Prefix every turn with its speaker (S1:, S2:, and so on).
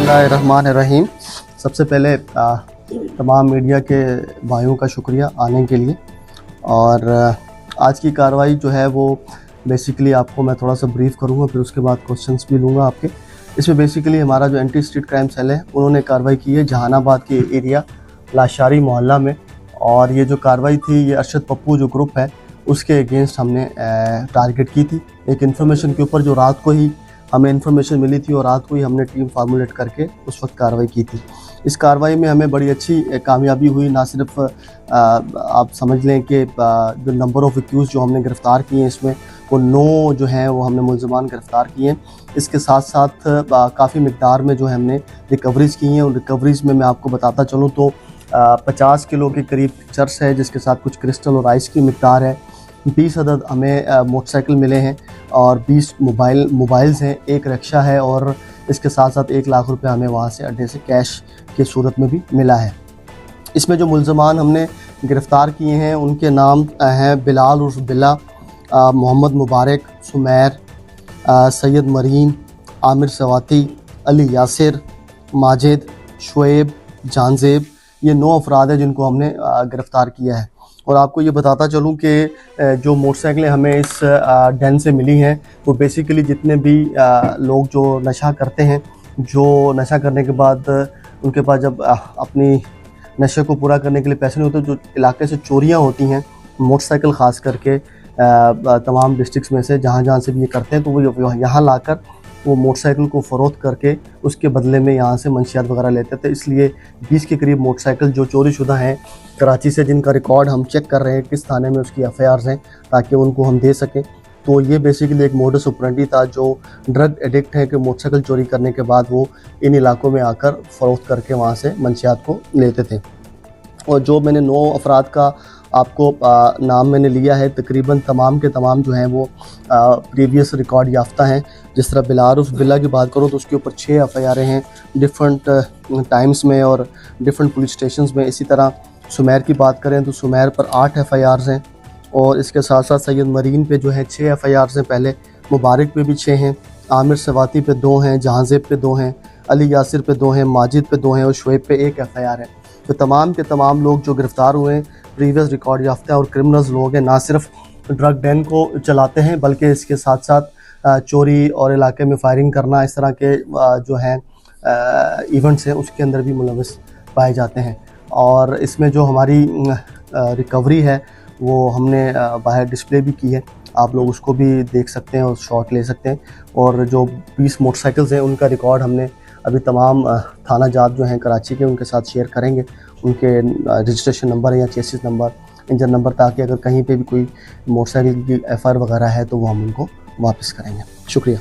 S1: बिस्मिल्लाहिर्रहमानिर्रहीम। सबसे पहले तमाम मीडिया के भाइयों का शुक्रिया आने के लिए। और आज की कार्रवाई जो है वो बेसिकली आपको मैं थोड़ा सा ब्रीफ़ करूँगा, फिर उसके बाद क्वेश्चंस भी लूँगा आपके। इसमें बेसिकली हमारा जो एंटी स्ट्रीट क्राइम सेल है उन्होंने कार्रवाई की है जहानाबाद के एरिया लाशारी मोहल्ला में। और ये जो कार्रवाई थी ये अरशद पप्पू जो ग्रुप है उसके अगेंस्ट हमने टारगेट की थी। एक इन्फॉर्मेशन के ऊपर जो रात को ही हमें इन्फॉर्मेशन मिली थी और रात को ही हमने टीम फार्मूलेट करके उस वक्त कार्रवाई की थी। इस कार्रवाई में हमें बड़ी अच्छी कामयाबी हुई। ना सिर्फ आप समझ लें कि जो नंबर ऑफ़ एक्यूज़ जो हमने गिरफ़्तार किए हैं इसमें वो 9 जो हैं वो हमने मुल्ज़मान गिरफ़्तार किए हैं। इसके साथ साथ काफ़ी मिक़दार में जो है हमने रिकवरीज़ की हैं। और रिकवरीज़ में मैं आपको बताता चलूँ तो 50 किलो के करीब चर्स है, जिसके साथ कुछ क्रिस्टल और आइस की मिक़दार है। 20 अदद हमें मोटरसाइकिल मिले हैं और 20 मोबाइल्स हैं, एक रिक्शा है और इसके साथ साथ 1 लाख रुपए हमें वहाँ से अड्डे से कैश की सूरत में भी मिला है। इसमें जो मुल्ज़मान हमने गिरफ़्तार किए हैं उनके नाम हैं बिलाल उर्फ बिल्ला, मोहम्मद मुबारक, सुमैर, सैयद मरीन, आमिर सवाती, अली यासिर, माजिद, शुएब, जानजेब। ये 9 अफराद हैं जिनको हमने गिरफ़्तार किया है। और आपको ये बताता चलूँ कि जो मोटरसाइकिलें हमें इस डेन से मिली हैं वो बेसिकली जितने भी लोग जो नशा करते हैं, जो नशा करने के बाद उनके पास जब अपनी नशे को पूरा करने के लिए पैसे नहीं होते, जो इलाके से चोरियां होती हैं मोटरसाइकिल ख़ास करके तमाम डिस्ट्रिक्ट्स में से जहाँ से भी ये करते हैं, तो वो यहाँ लाकर वो मोटरसाइकिल को फ़रोख्त करके उसके बदले में यहाँ से मंशियात वगैरह लेते थे। इसलिए 20 के करीब मोटरसाइकिल जो चोरीशुदा हैं कराची से, जिनका रिकॉर्ड हम चेक कर रहे हैं किस थाने में उसकी FIRs हैं ताकि उनको हम दे सकें। तो ये बेसिकली एक मोडस ऑपरेंडी था जो ड्रग एडिक्ट है कि मोटरसाइकिल चोरी करने के बाद वो इन इलाकों में आकर फ़रोख्त करके वहाँ से मंशियात को लेते थे। और जो मैंने 9 अफराद का आपको नाम मैंने लिया है, तकरीबन तमाम के तमाम जो हैं वो प्रीवियस रिकॉर्ड याफ्ता हैं। जिस तरह बिलाल उर्फ बिल्ला की बात करूँ तो उसके ऊपर 6 FIR हैं डिफरेंट टाइम्स में और डिफरेंट पुलिस स्टेशंस में। इसी तरह सुमैर की बात करें तो सुमैर पर 8 FIRs हैं और इसके साथ साथ सैयद मरीन पे जो है 6 FIRs हैं पहले, मुबारक पे भी 6 हैं, आमिर सवाती पे 2 हैं, जहांजेब पे 2 हैं, अली यासिर पे 2 हैं, माजिद पे 2 हैं और शुएब पे 1 FIR है। तो तमाम के तमाम लोग जो गिरफ़्तार हुए हैं प्रीवियस रिकॉर्ड याफ्ता और क्रिमिनल्स लोग हैं, ना सिर्फ ड्रग डैन को चलाते हैं बल्कि इसके साथ साथ चोरी और इलाके में फायरिंग करना, इस तरह के जो हैं इवेंट्स हैं उसके अंदर भी मुलविस पाए जाते हैं। और इसमें जो हमारी रिकवरी है वो हमने बाहर डिस्प्ले भी की है, आप लोग उसको भी देख सकते हैं और शॉट ले सकते हैं। और जो 20 मोटरसाइकिल्स हैं उनका रिकॉर्ड हमने अभी तमाम थाना जात जो हैं कराची के उनके साथ शेयर करेंगे, उनके रजिस्ट्रेशन नंबर या चेसिस नंबर, इंजन नंबर, ताकि अगर कहीं पे भी कोई मोटरसाइकिल की FIR वगैरह है तो वो हम उनको वापस करेंगे। शुक्रिया।